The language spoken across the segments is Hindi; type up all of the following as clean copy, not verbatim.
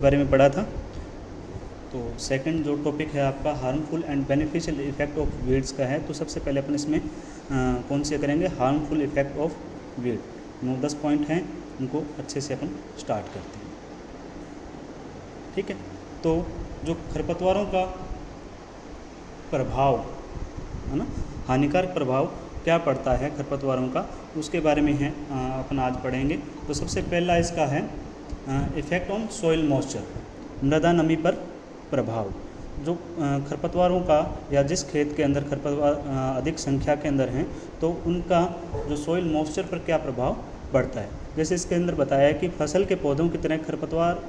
बारे में पढ़ा था। तो सेकंड जो टॉपिक है आपका harmful and beneficial effect of weeds का है। तो सबसे पहले अपन इसमें कौन से करेंगे, harmful effect of weed. 9-10 point हैं, उनको अच्छे से अपन स्टार्ट करते हैं। ठीक है, तो जो खरपतवारों का प्रभाव है ना, हानिकारक प्रभाव क्या पड़ता है खरपतवारों का, उसके बारे में है अपन आज पढ़ेंगे। तो सबसे पहला इसका है इफ़ेक्ट ऑन सॉइल मॉइस्चर, मृदा नमी पर प्रभाव। जो खरपतवारों का या जिस खेत के अंदर खरपतवार अधिक संख्या के अंदर हैं, तो उनका जो सॉइल मॉइस्चर पर क्या प्रभाव पड़ता है। जैसे इसके अंदर बताया है कि फसल के पौधों की तरह खरपतवार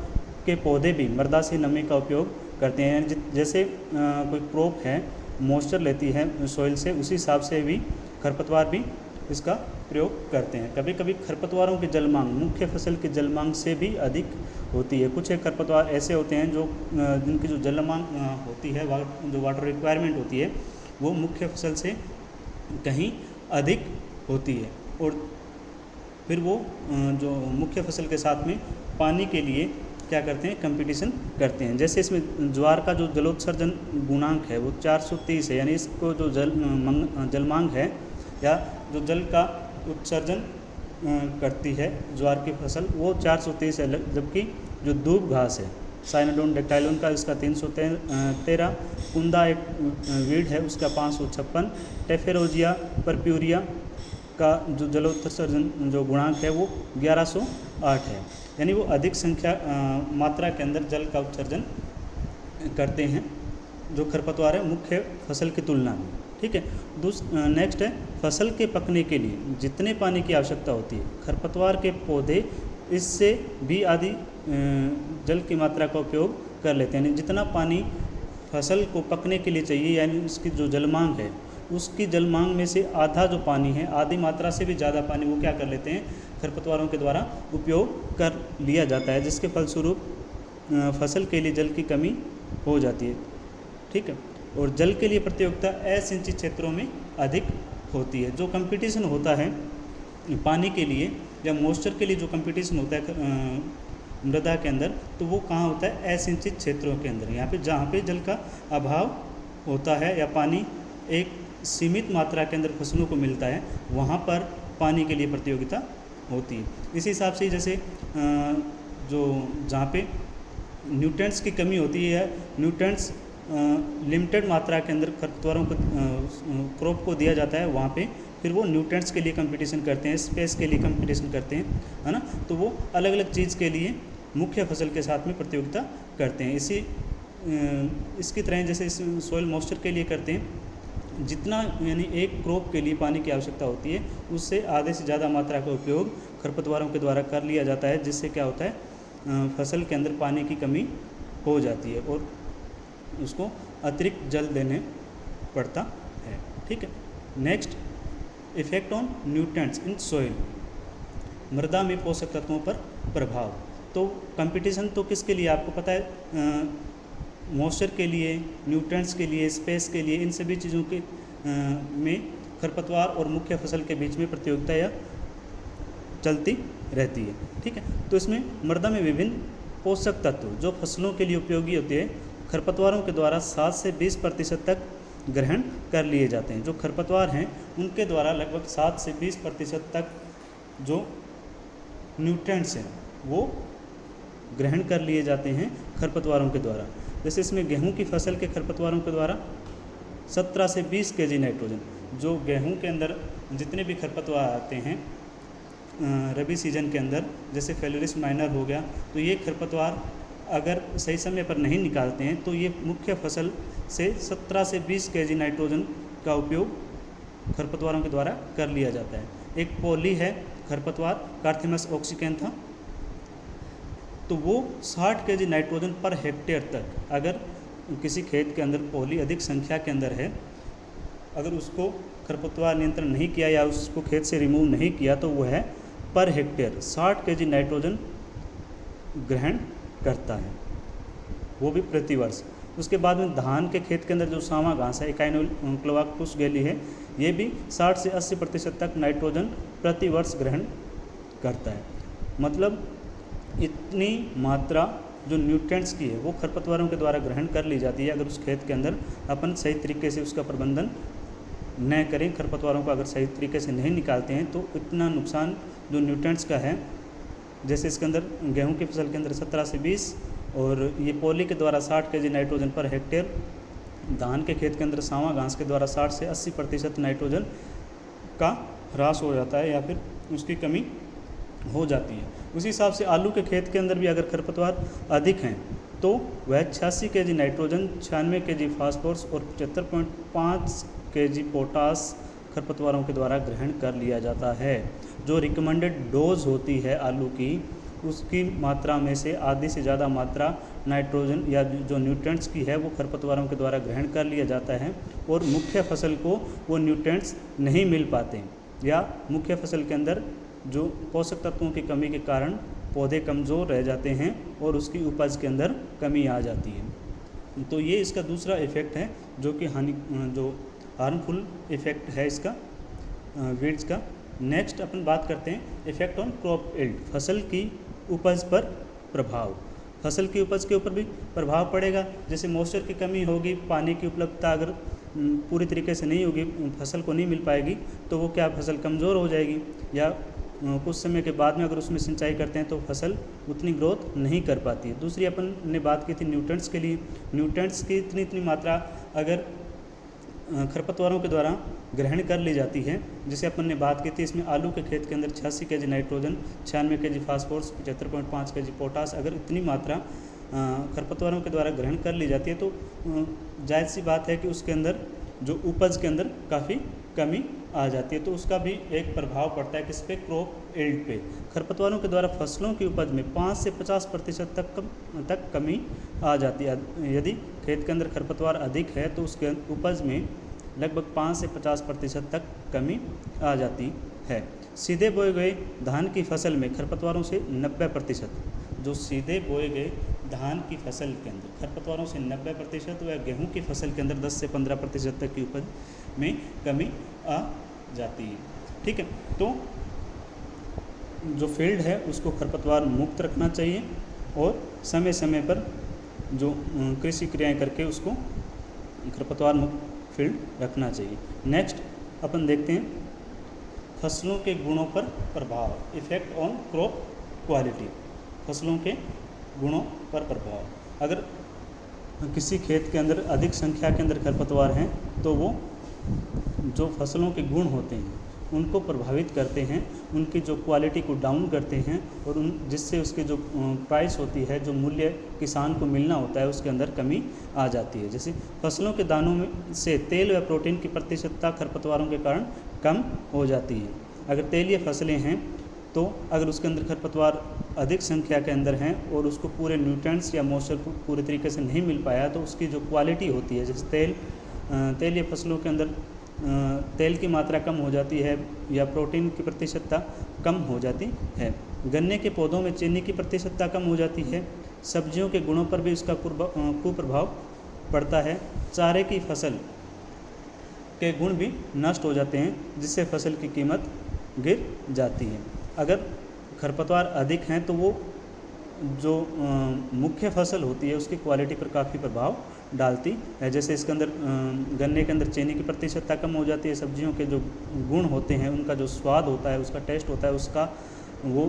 के पौधे भी मृदा से नमी का उपयोग करते हैं। जैसे कोई क्रॉप है मॉइस्चर लेती है सॉइल से, उसी हिसाब से भी खरपतवार भी इसका प्रयोग करते हैं। कभी कभी खरपतवारों की जल मांग मुख्य फसल की जल मांग से भी अधिक होती है। कुछ एक खरपतवार ऐसे होते हैं जो जिनकी जो जल मांग होती है, जो वाटर रिक्वायरमेंट होती है, वो मुख्य फसल से कहीं अधिक होती है, और फिर वो जो मुख्य फसल के साथ में पानी के लिए क्या करते हैं, कंपटीशन करते हैं। जैसे इसमें ज्वार का जो जलोत्सर्जन गुणांक है वो 430 है, यानी इसको जो जल मांग है या जो जल का उत्सर्जन करती है ज्वार की फसल, वो 430 है। जबकि जो दूब घास है साइनोडोन डेक्टाइलोन का, इसका 313, कुंदा एक वीड है उसका 556, टेफेरोजिया परप्यूरिया का जो जलोत्सर्जन जो गुणांक है वो 1108 है। यानी वो अधिक संख्या मात्रा के अंदर जल का उत्सर्जन करते हैं जो खरपतवार है मुख्य फसल की तुलना में। ठीक है, नेक्स्ट है फसल के पकने के लिए जितने पानी की आवश्यकता होती है, खरपतवार के पौधे इससे भी आधी जल की मात्रा का उपयोग कर लेते हैं। यानी जितना पानी फसल को पकने के लिए चाहिए, यानी उसकी जो जल मांग है, उसकी जल मांग में से आधा जो पानी है, आधी मात्रा से भी ज़्यादा पानी वो क्या कर लेते हैं, खरपतवारों के द्वारा उपयोग कर लिया जाता है, जिसके फलस्वरूप फसल के लिए जल की कमी हो जाती है। ठीक है, और जल के लिए प्रतियोगिता असिंचित क्षेत्रों में अधिक होती है। जो कंपटीशन होता है पानी के लिए या मॉइस्चर के लिए, जो कंपटीशन होता है मृदा के अंदर, तो वो कहाँ होता है, असिंचित क्षेत्रों के अंदर। यहाँ पे जहाँ पे जल का अभाव होता है या पानी एक सीमित मात्रा के अंदर फसलों को मिलता है, वहाँ पर पानी के लिए प्रतियोगिता होती है। इसी हिसाब से जैसे जो जहाँ पे न्यूट्रिएंट्स की कमी होती है, न्यूट्रिएंट्स लिमिटेड मात्रा के अंदर खरपतवारों को क्रॉप को दिया जाता है, वहाँ पे फिर वो न्यूट्रिएंट्स के लिए कंपटीशन करते हैं, स्पेस के लिए कंपटीशन करते हैं, है ना। तो वो अलग अलग चीज़ के लिए मुख्य फसल के साथ में प्रतियोगिता करते हैं। इसकी तरह जैसे सॉइल मॉइस्चर के लिए करते हैं, जितना यानी एक क्रॉप के लिए पानी की आवश्यकता होती है, उससे आधे से ज़्यादा मात्रा का उपयोग खरपतवारों के द्वारा कर लिया जाता है, जिससे क्या होता है, फसल के अंदर पानी की कमी हो जाती है और उसको अतिरिक्त जल देने पड़ता है। ठीक है, next effect on nutrients in soil, मृदा में पोषक तत्वों पर प्रभाव। तो कंपटीशन तो किसके लिए, आपको पता है, मॉइस्चर के लिए, न्यूट्रिएंट्स के लिए, स्पेस के लिए, इन सभी चीज़ों के में खरपतवार और मुख्य फसल के बीच में प्रतियोगिता या चलती रहती है। ठीक है, तो इसमें मृदा में विभिन्न पोषक तत्व जो फसलों के लिए उपयोगी होते हैं, खरपतवारों के द्वारा 7 से 20% तक ग्रहण कर लिए जाते हैं। जो खरपतवार हैं उनके द्वारा लगभग 7 से 20% तक जो न्यूट्रिएंट्स हैं वो ग्रहण कर लिए जाते हैं खरपतवारों के द्वारा। जैसे इसमें गेहूं की फसल के खरपतवारों के द्वारा 17 से 20 kg नाइट्रोजन, जो गेहूं के अंदर जितने भी खरपतवार आते हैं रबी सीजन के अंदर, जैसे फेलोरिस माइनर हो गया, तो ये खरपतवार अगर सही समय पर नहीं निकालते हैं तो ये मुख्य फसल से 17 से 20 kg नाइट्रोजन का उपयोग खरपतवारों के द्वारा कर लिया जाता है। एक पॉली है खरपतवार कार्थिमस ऑक्सीकेंथा, तो वो 60 kg नाइट्रोजन पर हेक्टेयर तक, अगर किसी खेत के अंदर पॉली अधिक संख्या के अंदर है, अगर उसको खरपतवार नियंत्रण नहीं किया या उसको खेत से रिमूव नहीं किया, तो वो है पर हेक्टेयर 60 kg नाइट्रोजन ग्रहण करता है, वो भी प्रति वर्ष। उसके बाद में धान के खेत के अंदर जो सावा घास है, इकाइनोक्लोवाक्टुस गैली है, ये भी 60 से 80% तक नाइट्रोजन प्रति वर्ष ग्रहण करता है। मतलब इतनी मात्रा जो न्यूट्रिएंट्स की है वो खरपतवारों के द्वारा ग्रहण कर ली जाती है अगर उस खेत के अंदर अपन सही तरीके से उसका प्रबंधन न करें। खरपतवारों को अगर सही तरीके से नहीं निकालते हैं तो इतना नुकसान जो न्यूट्रिएंट्स का है, जैसे इसके अंदर गेहूं की फसल के अंदर 17 से 20 और ये पॉली के द्वारा 60 kg नाइट्रोजन पर हेक्टेयर, धान के खेत के अंदर सावा घास के द्वारा 60 से 80% नाइट्रोजन का ह्रास हो जाता है या फिर उसकी कमी हो जाती है। उसी हिसाब से आलू के खेत के अंदर भी अगर खरपतवार अधिक हैं तो वह 86 kg नाइट्रोजन, 96 kg फास्फोरस और 75.5 kg पोटास खरपतवारों के द्वारा ग्रहण कर लिया जाता है। जो रिकमेंडेड डोज होती है आलू की, उसकी मात्रा में से आधी से ज़्यादा मात्रा नाइट्रोजन या जो न्यूट्रिएंट्स की है वो खरपतवारों के द्वारा ग्रहण कर लिया जाता है और मुख्य फसल को वो न्यूट्रिएंट्स नहीं मिल पाते या मुख्य फसल के अंदर जो पोषक तत्वों की कमी के कारण पौधे कमज़ोर रह जाते हैं और उसकी उपज के अंदर कमी आ जाती है। तो ये इसका दूसरा इफ़ेक्ट है जो कि जो हार्मफुल इफ़ेक्ट है इसका वीड्स का। नेक्स्ट अपन बात करते हैं इफ़ेक्ट ऑन क्रॉप यील्ड, फसल की उपज पर प्रभाव। फसल की उपज के ऊपर भी प्रभाव पड़ेगा, जैसे मॉइस्चर की कमी होगी, पानी की उपलब्धता अगर पूरी तरीके से नहीं होगी, फसल को नहीं मिल पाएगी तो वो क्या फसल कमज़ोर हो जाएगी या कुछ समय के बाद में अगर उसमें सिंचाई करते हैं तो फसल उतनी ग्रोथ नहीं कर पाती है। दूसरी अपन ने बात की थी न्यूट्रिएंट्स के लिए, न्यूट्रिएंट्स की इतनी मात्रा अगर खरपतवारों के द्वारा ग्रहण कर ली जाती है, जैसे अपन ने बात की थी इसमें आलू के खेत के अंदर 86 kg nitrogen, 96 kg phosphorus, 75.5 kg potash, अगर इतनी मात्रा खरपतवारों के द्वारा ग्रहण कर ली जाती है तो जायज़ सी बात है कि उसके अंदर जो उपज के अंदर काफ़ी कमी आ जाती है। तो उसका भी एक प्रभाव पड़ता है किस पे, क्रॉप यील्ड पे। खरपतवारों के द्वारा फसलों की उपज में 5 से 50% तक कमी आ जाती है। यदि खेत के अंदर खरपतवार अधिक है तो उसके उपज में लगभग 5 से 50% तक कमी आ जाती है। सीधे बोए गए धान की फसल में खरपतवारों से 90%, जो सीधे बोए गए धान की फसल के अंदर खरपतवारों से 90% व गेहूं की फसल के अंदर 10 से 15% तक की उपज में कमी आ जाती है। ठीक है, तो जो फील्ड है उसको खरपतवार मुक्त रखना चाहिए और समय समय पर जो कृषि क्रियाएं करके उसको खरपतवार मुक्त फील्ड रखना चाहिए। नेक्स्ट अपन देखते हैं फसलों के गुणों पर प्रभाव, इफ़ेक्ट ऑन क्रॉप क्वालिटी। फसलों के गुणों पर प्रभाव, अगर किसी खेत के अंदर अधिक संख्या के अंदर खरपतवार हैं तो वो जो फसलों के गुण होते हैं उनको प्रभावित करते हैं, उनकी जो क्वालिटी को डाउन करते हैं और जिससे उसके जो प्राइस होती है, जो मूल्य किसान को मिलना होता है, उसके अंदर कमी आ जाती है। जैसे फसलों के दानों में से तेल व प्रोटीन की प्रतिशतता खरपतवारों के कारण कम हो जाती है। अगर तेलीय फसलें हैं तो अगर उसके अंदर खरपतवार अधिक संख्या के अंदर हैं और उसको पूरे न्यूट्रिएंट्स या मॉइस्चर को पूरे तरीके से नहीं मिल पाया तो उसकी जो क्वालिटी होती है, जैसे तेलीय फसलों के अंदर तेल की मात्रा कम हो जाती है या प्रोटीन की प्रतिशतता कम हो जाती है। गन्ने के पौधों में चीनी की प्रतिशतता कम हो जाती है। सब्जियों के गुणों पर भी इसका कुप्रभाव पड़ता है। चारे की फसल के गुण भी नष्ट हो जाते हैं जिससे फसल की कीमत गिर जाती है। अगर खरपतवार अधिक हैं तो वो जो मुख्य फसल होती है उसकी क्वालिटी पर काफ़ी प्रभाव डालती है। जैसे इसके अंदर गन्ने के अंदर चीनी की प्रतिशतता कम हो जाती है। सब्जियों के जो गुण होते हैं, उनका जो स्वाद होता है, उसका टेस्ट होता है,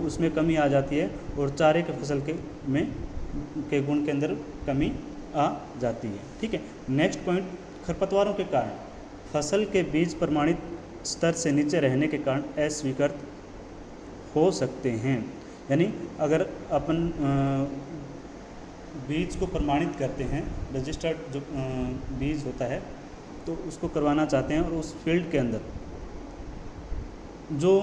उसमें कमी आ जाती है और चारे के फसल के गुण के अंदर कमी आ जाती है। ठीक है, नेक्स्ट पॉइंट, खरपतवारों के कारण फसल के बीज प्रमाणित स्तर से नीचे रहने के कारण अस्वीकृत हो सकते हैं। यानी अगर अपन बीज को प्रमाणित करते हैं, रजिस्टर्ड जो बीज होता है तो उसको करवाना चाहते हैं और उस फील्ड के अंदर जो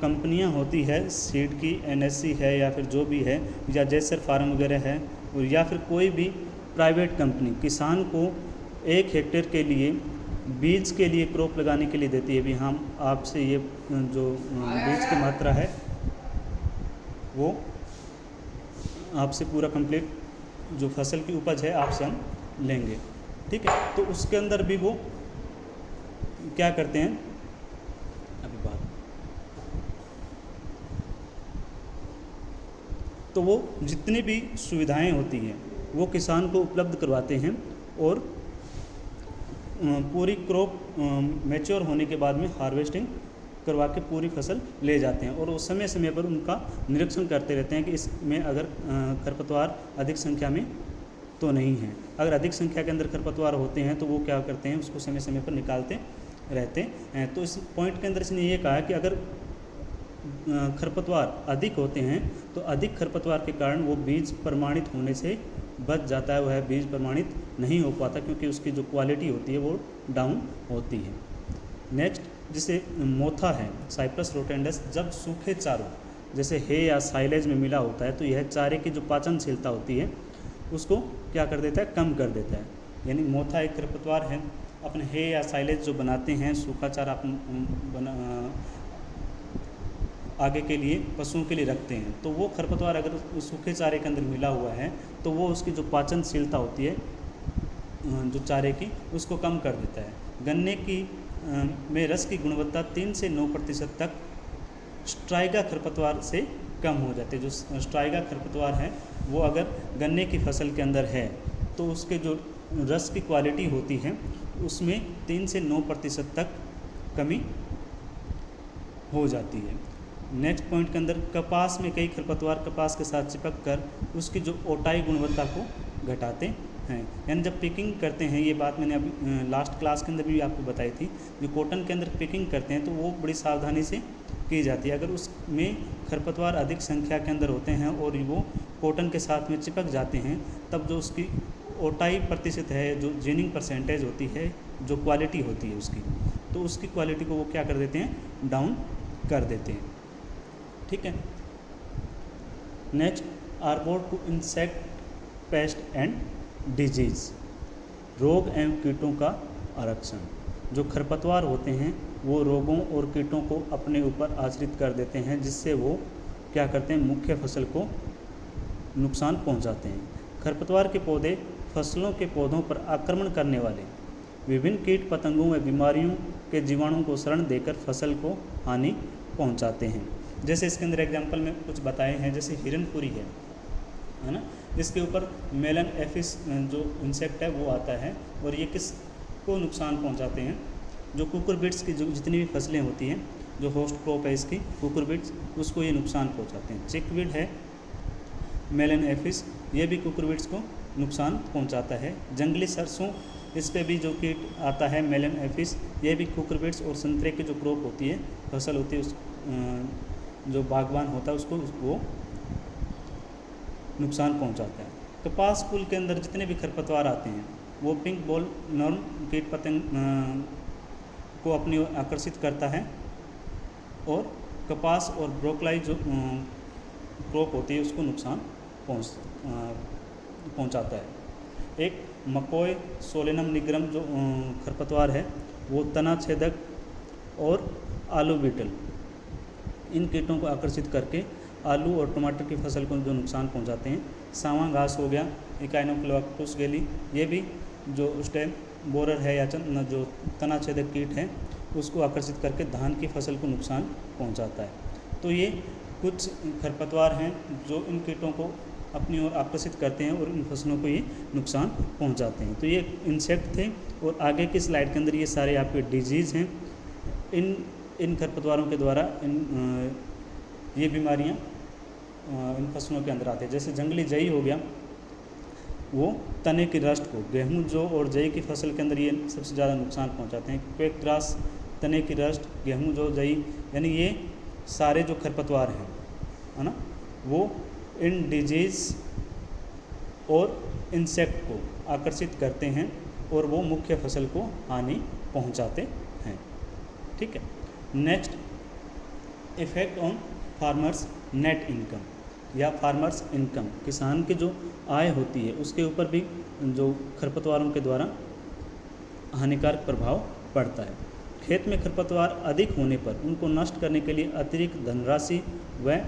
कंपनियां होती है सीड की, NSC है या फिर जो भी है या जैसर फार्म वगैरह है या फिर कोई भी प्राइवेट कंपनी किसान को 1 हेक्टेयर के लिए बीज के लिए क्रॉप लगाने के लिए देती है। भी हम आपसे ये जो बीज की मात्रा है वो आपसे पूरा कंप्लीट जो फसल की उपज है आपसे हम लेंगे। ठीक है, तो उसके अंदर भी वो क्या करते हैं, अभी बात तो वो जितनी भी सुविधाएं होती हैं वो किसान को उपलब्ध करवाते हैं और पूरी क्रॉप मैच्योर होने के बाद में हार्वेस्टिंग करवा के पूरी फसल ले जाते हैं और वो समय समय पर उनका निरीक्षण करते रहते हैं कि इसमें अगर खरपतवार अधिक संख्या में तो नहीं है। अगर अधिक संख्या के अंदर खरपतवार होते हैं तो वो क्या करते हैं, उसको समय समय पर निकालते रहते हैं। तो इस पॉइंट के अंदर इसने ये कहा कि अगर खरपतवार अधिक होते हैं तो अधिक खरपतवार के कारण वो बीज प्रमाणित होने से बच जाता है, वह बीज प्रमाणित नहीं हो पाता क्योंकि उसकी जो क्वालिटी होती है वो डाउन होती है। नेक्स्ट, जिसे मोथा है साइप्रस रोटेंडस, जब सूखे चारों जैसे हे या साइलेज में मिला होता है तो यह चारे की जो पाचनशीलता होती है उसको क्या कर देता है, कम कर देता है। यानी मोथा एक खरपतवार है, अपने हे या साइलेज जो बनाते हैं, सूखा चारा आगे के लिए पशुओं के लिए रखते हैं, तो वो खरपतवार अगर सूखे चारे के अंदर मिला हुआ है तो वो उसकी जो पाचनशीलता होती है जो चारे की, उसको कम कर देता है। गन्ने की में रस की गुणवत्ता 3 से 9% तक स्ट्राइगा खरपतवार से कम हो जाती है। जो स्ट्राइगा खरपतवार है वो अगर गन्ने की फसल के अंदर है तो उसके जो रस की क्वालिटी होती है उसमें 3 से 9% तक कमी हो जाती है। नेक्स्ट पॉइंट के अंदर, कपास में कई खरपतवार कपास के साथ चिपक कर उसकी जो ओटाई गुणवत्ता को घटाते हैं। यानी जब पिकिंग करते हैं, ये बात मैंने अभी लास्ट क्लास के अंदर भी आपको बताई थी, जो कॉटन के अंदर पिकिंग करते हैं तो वो बड़ी सावधानी से की जाती है। अगर उसमें खरपतवार अधिक संख्या के अंदर होते हैं और वो कॉटन के साथ में चिपक जाते हैं, तब जो उसकी ओटाई प्रतिशत है, जो जेनिंग परसेंटेज होती है, जो क्वालिटी होती है उसकी, तो उसकी क्वालिटी को वो क्या कर देते हैं, डाउन कर देते हैं। ठीक है। Next, harbour to insect pest and disease, रोग एवं कीटों का आरक्षण। जो खरपतवार होते हैं वो रोगों और कीटों को अपने ऊपर आश्रित कर देते हैं, जिससे वो क्या करते हैं, मुख्य फसल को नुकसान पहुंचाते हैं। खरपतवार के पौधे फसलों के पौधों पर आक्रमण करने वाले विभिन्न कीट पतंगों व बीमारियों के जीवाणुओं को शरण देकर फसल को हानि पहुंचाते हैं। जैसे इसके अंदर एग्जाम्पल में कुछ बताए हैं, जैसे हिरनपुरी है ना, इसके ऊपर मेलन एफिस जो इंसेक्ट है वो आता है और ये किसको नुकसान पहुंचाते हैं, जो कुकुरबिट्स की जो जितनी भी फसलें होती हैं, जो होस्ट क्रॉप है इसकी कुकुरबिट्स, उसको ये नुकसान पहुंचाते हैं। चिकवीड है मेलन एफिस, ये भी कुकुरबिट्स को नुकसान पहुंचाता है। जंगली सरसों, इस पे भी जो कीट आता है मेलन एफिस, ये भी कुकुरबिट्स और संतरे की जो क्रॉप होती है, फसल होती है, उस जो बागवान होता है उसको वो नुकसान पहुंचाता है। कपास फूल के अंदर जितने भी खरपतवार आते हैं वो पिंक बॉल नॉर्म कीट पतंग को अपनी ओर आकर्षित करता है और कपास और ब्रोकलाई जो क्रॉप होती है उसको नुकसान पहुंचाता है। एक मकोय सोलेनम निग्रम जो खरपतवार है वो तना छेदक और आलू बीटल, इन कीटों को आकर्षित करके आलू और टमाटर की फसल को जो नुकसान पहुंचाते हैं। सावा घास हो गया, इकाइनोक्लोकस गेली, ये भी जो स्टेम बोरर है या जो तना छेदक कीट है उसको आकर्षित करके धान की फसल को नुकसान पहुंचाता है। तो ये कुछ खरपतवार हैं जो इन कीटों को अपनी ओर आकर्षित करते हैं और इन फसलों को ये नुकसान पहुंचाते हैं। तो ये इंसेक्ट थे और आगे की स्लाइड के अंदर ये सारे आपके डिजीज़ हैं। इन खरपतवारों के द्वारा ये बीमारियां इन फसलों के अंदर आती है। जैसे जंगली जई हो गया, वो तने की रस्ट को, गेहूं, जौ और जई की फसल के अंदर ये सबसे ज़्यादा नुकसान पहुंचाते हैं। क्वेक ग्रास, तने की रस्ट, गेहूं, जौ, जई, यानी ये सारे जो खरपतवार हैं, है ना, वो इन डिजीज़ और इंसेक्ट को आकर्षित करते हैं और वो मुख्य फसल को हानि पहुंचाते हैं। ठीक है। Next, effect on farmers net income या फार्मर्स इनकम, किसान की जो आय होती है उसके ऊपर भी जो खरपतवारों के द्वारा हानिकारक प्रभाव पड़ता है। खेत में खरपतवार अधिक होने पर उनको नष्ट करने के लिए अतिरिक्त धनराशि व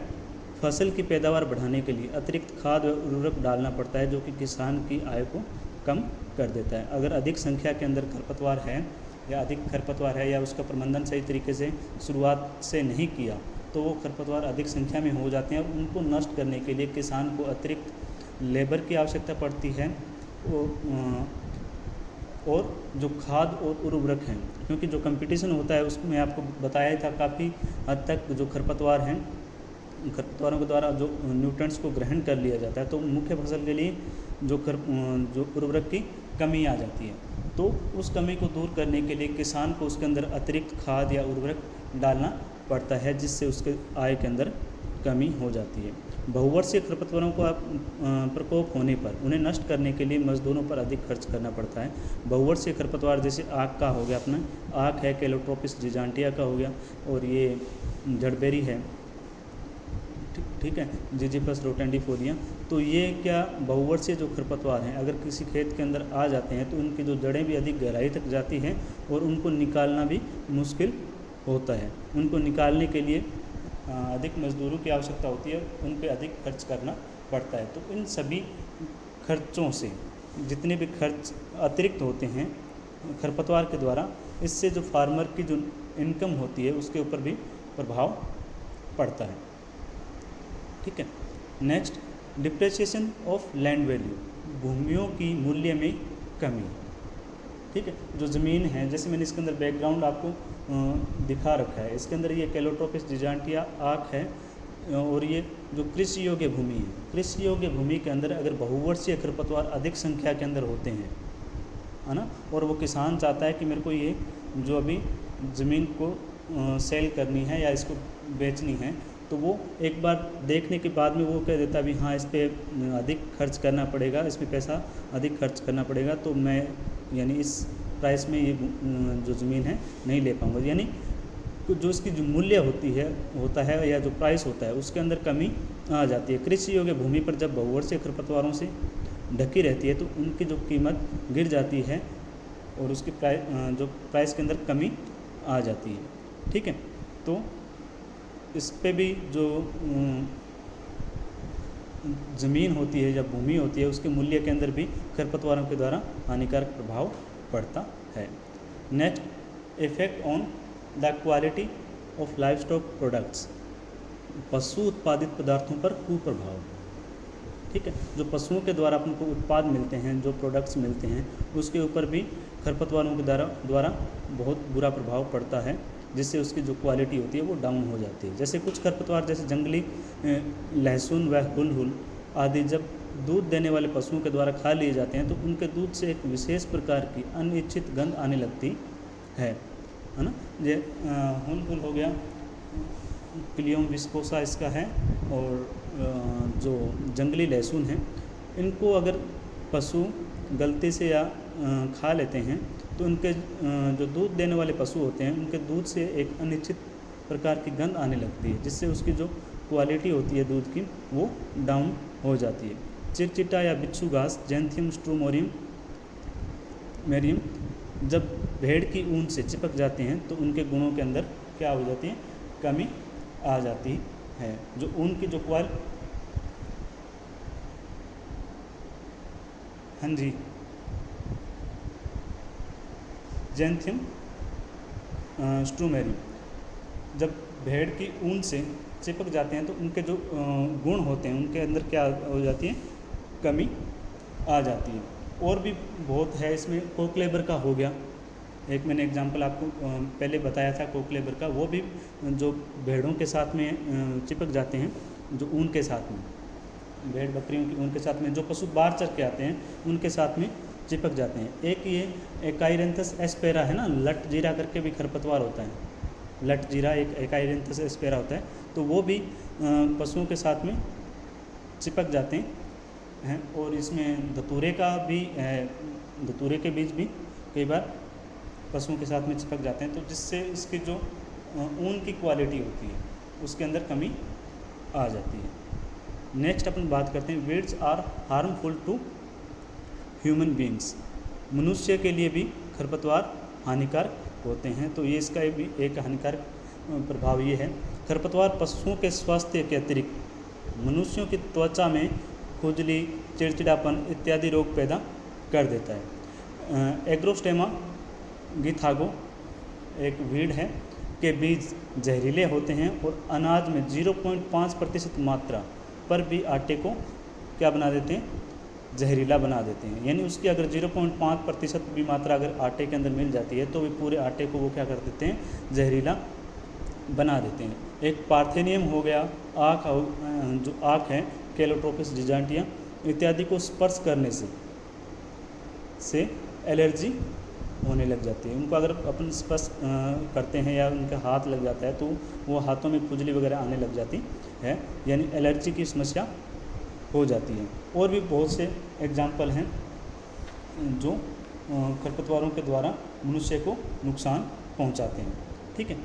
फसल की पैदावार बढ़ाने के लिए अतिरिक्त खाद व उर्वरक डालना पड़ता है, जो कि किसान की आय को कम कर देता है। अगर अधिक संख्या के अंदर खरपतवार है या अधिक खरपतवार है या उसका प्रबंधन सही तरीके से शुरुआत से नहीं किया तो वो खरपतवार अधिक संख्या में हो जाते हैं और उनको नष्ट करने के लिए किसान को अतिरिक्त लेबर की आवश्यकता पड़ती है और जो खाद और उर्वरक हैं, क्योंकि जो कंपटीशन होता है उसमें आपको बताया था काफ़ी हद तक जो खरपतवार हैं, खरपतवारों के द्वारा जो न्यूट्रिएंट्स को ग्रहण कर लिया जाता है, तो मुख्य फसल के लिए जो उर्वरक की कमी आ जाती है। तो उस कमी को दूर करने के लिए किसान को उसके अंदर अतिरिक्त खाद या उर्वरक डालना पड़ता है, जिससे उसके आय के अंदर कमी हो जाती है। बहुवर्षीय खरपतवारों को प्रकोप होने पर उन्हें नष्ट करने के लिए मजदूरों पर अधिक खर्च करना पड़ता है। बहुवर्षीय खरपतवार जैसे आक का हो गया, अपना आक है, कैलोट्रोपिस जिजांटिया का हो गया, और ये जड़बेरी है, ठीक है, जिजिफस रोटेंडिफोलिया। तो ये क्या बहुवर्षीय जो खरपतवार हैं अगर किसी खेत के अंदर आ जाते हैं तो उनकी जो जड़ें भी अधिक गहराई तक जाती हैं और उनको निकालना भी मुश्किल होता है। उनको निकालने के लिए अधिक मजदूरों की आवश्यकता होती है, उन पे अधिक खर्च करना पड़ता है। तो इन सभी खर्चों से जितने भी खर्च अतिरिक्त होते हैं खरपतवार के द्वारा, इससे जो फार्मर की जो इनकम होती है उसके ऊपर भी प्रभाव पड़ता है। ठीक है। Next, depreciation of land value, भूमियों की मूल्य में कमी। ठीक है, जो ज़मीन है, जैसे मैंने इसके अंदर बैकग्राउंड आपको दिखा रखा है, इसके अंदर ये कैलोट्रोपिस जिजांटिया आक है और ये जो कृषि योग्य भूमि है, कृषि योग्य भूमि के अंदर अगर बहुवर्षीय खरपतवार अधिक संख्या के अंदर होते हैं, है ना, और वो किसान चाहता है कि मेरे को ये जो अभी ज़मीन को सेल करनी है या इसको बेचनी है, तो वो एक बार देखने के बाद में वो कह देता है भी हाँ इस पर अधिक खर्च करना पड़ेगा, इस पर पैसा अधिक खर्च करना पड़ेगा, तो मैं यानी इस प्राइस में ये जो ज़मीन है नहीं ले पाऊँगा। यानी जो इसकी जो मूल्य होता है या जो प्राइस होता है उसके अंदर कमी आ जाती है। कृषि योग्य भूमि पर जब बहुवर्षीय खरपतवारों से ढकी रहती है तो उनकी जो कीमत गिर जाती है और उसकी प्राइस के अंदर कमी आ जाती है। ठीक है, तो इस पे भी जो ज़मीन होती है या भूमि होती है उसके मूल्य के अंदर भी खरपतवारों के द्वारा हानिकारक प्रभाव पड़ता है। Next, effect on the quality of livestock products, पशु उत्पादित पदार्थों पर कुप्रभाव। ठीक है, जो पशुओं के द्वारा अपन को उत्पाद मिलते हैं, जो प्रोडक्ट्स मिलते हैं, उसके ऊपर भी खरपतवारों के द्वारा बहुत बुरा प्रभाव पड़ता है, जिससे उसकी जो क्वालिटी होती है वो डाउन हो जाती है। जैसे कुछ खरपतवार जैसे जंगली लहसुन व हुल आदि जब दूध देने वाले पशुओं के द्वारा खा लिए जाते हैं तो उनके दूध से एक विशेष प्रकार की अनिच्छित गंध आने लगती है ना। ये हुल हो गया, क्लियोम विस्कोसा इसका है, और जो जंगली लहसुन है, इनको अगर पशु गलती से या खा लेते हैं तो उनके जो दूध देने वाले पशु होते हैं उनके दूध से एक अनिश्चित प्रकार की गंध आने लगती है, जिससे उसकी जो क्वालिटी होती है दूध की वो डाउन हो जाती है। चिरचिटा या बिच्छू घास जैंथियम स्ट्रूमोरियम मेरियम जब भेड़ की ऊन से चिपक जाते हैं तो उनके गुणों के अंदर क्या हो जाती है, कमी आ जाती है। जो ऊन की जो हाँ जी, जैंथियम स्ट्रूमेरियम जब भेड़ की ऊन से चिपक जाते हैं तो उनके जो गुण होते हैं उनके अंदर क्या हो जाती है, कमी आ जाती है। और भी बहुत है इसमें, कोकलेबर का हो गया, एक मैंने एग्जांपल आपको पहले बताया था कोकलेबर का, वो भी जो भेड़ों के साथ में चिपक जाते हैं, जो ऊन के साथ में, भेड़ बकरियों की ऊन के साथ में जो पशु बाहर चर के आते हैं उनके साथ में चिपक जाते हैं। एक ये एकाइरेंथस एस्पेरा है ना, लट जीरा करके भी खरपतवार होता है, लट जीरा एक एकाइरेंथस एस्पेरा होता है, तो वो भी पशुओं के साथ में चिपक जाते हैं। और इसमें धतूरे का भी है, धतूरे के बीज भी कई बार पशुओं के साथ में चिपक जाते हैं, तो जिससे इसकी जो ऊन की क्वालिटी होती है उसके अंदर कमी आ जाती है। नेक्स्ट अपन बात करते हैं, weeds are harmful to human beings, मनुष्य के लिए भी खरपतवार हानिकारक होते हैं। तो ये इसका भी एक हानिकारक प्रभाव ये है, खरपतवार पशुओं के स्वास्थ्य के अतिरिक्त मनुष्यों की त्वचा में खुजली, चिड़चिड़ापन इत्यादि रोग पैदा कर देता है। एग्रोस्टेमा गीथागो एक वीड है, के बीज जहरीले होते हैं और अनाज में 0.5% मात्रा पर भी आटे को क्या बना देते हैं, जहरीला बना देते हैं। यानी उसकी अगर 0.5% भी मात्रा अगर आटे के अंदर मिल जाती है तो भी पूरे आटे को वो क्या कर देते हैं, जहरीला बना देते हैं। एक पार्थेनियम हो गया, आँख जो आँख है कैलोट्रोपिस जिजांटिया इत्यादि को स्पर्श करने से एलर्जी होने लग जाती है। उनको अगर अपन स्पर्श करते हैं या उनके हाथ लग जाता है तो वो हाथों में खुजली वगैरह आने लग जाती है, यानी एलर्जी की समस्या हो जाती है। और भी बहुत से एग्जाम्पल हैं जो खरपतवारों के द्वारा मनुष्य को नुकसान पहुंचाते हैं। ठीक है,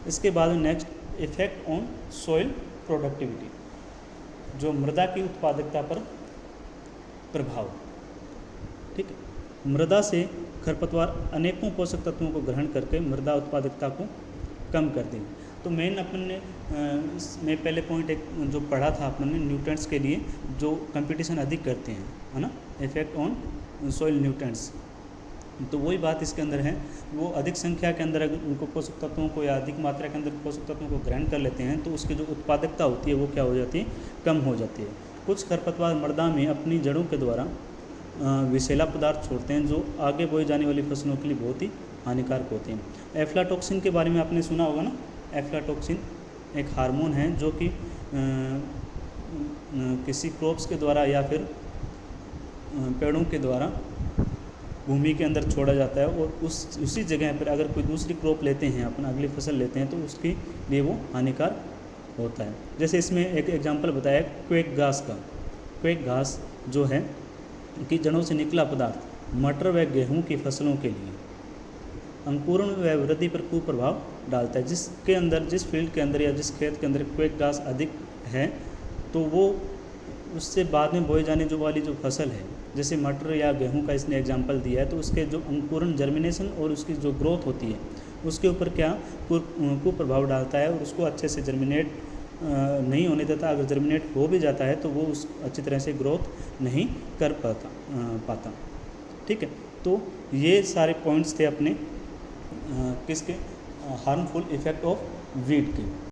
इसके बाद next effect on soil productivity, जो मृदा की उत्पादकता पर प्रभाव। ठीक है, मृदा से खरपतवार अनेकों पोषक तत्वों को ग्रहण करके मृदा उत्पादकता को कम करते हैं। तो मेन अपन ने में पहले पॉइंट एक जो पढ़ा था अपन ने न्यूट्रेंट्स के लिए जो कंपटीशन अधिक करते हैं, है ना, इफेक्ट ऑन सॉइल न्यूट्रेंट्स। तो वही बात इसके अंदर है, वो अधिक संख्या के अंदर अगर उनको पोषक तत्वों को या अधिक मात्रा के अंदर पोषक तत्वों को ग्रहण कर लेते हैं तो उसकी जो उत्पादकता होती है वो क्या हो जाती है, कम हो जाती है। कुछ खरपतवार मृदा में अपनी जड़ों के द्वारा विषैला पदार्थ छोड़ते हैं जो आगे बोई जाने वाली फसलों के लिए बहुत ही हानिकारक होते हैं। एफ्लाटॉक्सिन के बारे में आपने सुना होगा ना। एफ्लाटॉक्सिन एक हार्मोन है जो कि किसी क्रॉप्स के द्वारा या फिर पेड़ों के द्वारा भूमि के अंदर छोड़ा जाता है और उसी जगह पर अगर कोई दूसरी क्रॉप लेते हैं, अपन अगली फसल लेते हैं तो उसके लिए वो हानिकारक होता है। जैसे इसमें एक एग्जांपल बताया क्वेक घास का। क्वेक घास जो है कि जड़ों से निकला पदार्थ मटर व गेहूं की फसलों के लिए अंकुरण व वृद्धि पर कुप्रभाव डालता है। जिसके अंदर, जिस फील्ड के अंदर या जिस खेत के अंदर क्वेक घास अधिक है तो वो उससे बाद में बोई जाने जो वाली जो फसल है, जैसे मटर या गेहूं का इसने एग्जांपल दिया है, तो उसके जो अंकुरण, जर्मिनेशन और उसकी जो ग्रोथ होती है उसके ऊपर क्या कुप्रभाव डालता है और उसको अच्छे से जर्मिनेट नहीं होने देता। अगर जर्मिनेट हो भी जाता है तो वो उस अच्छी तरह से ग्रोथ नहीं कर पाता। ठीक है, तो ये सारे पॉइंट्स थे अपने किसके, हार्मफुल इफेक्ट ऑफ वीड के।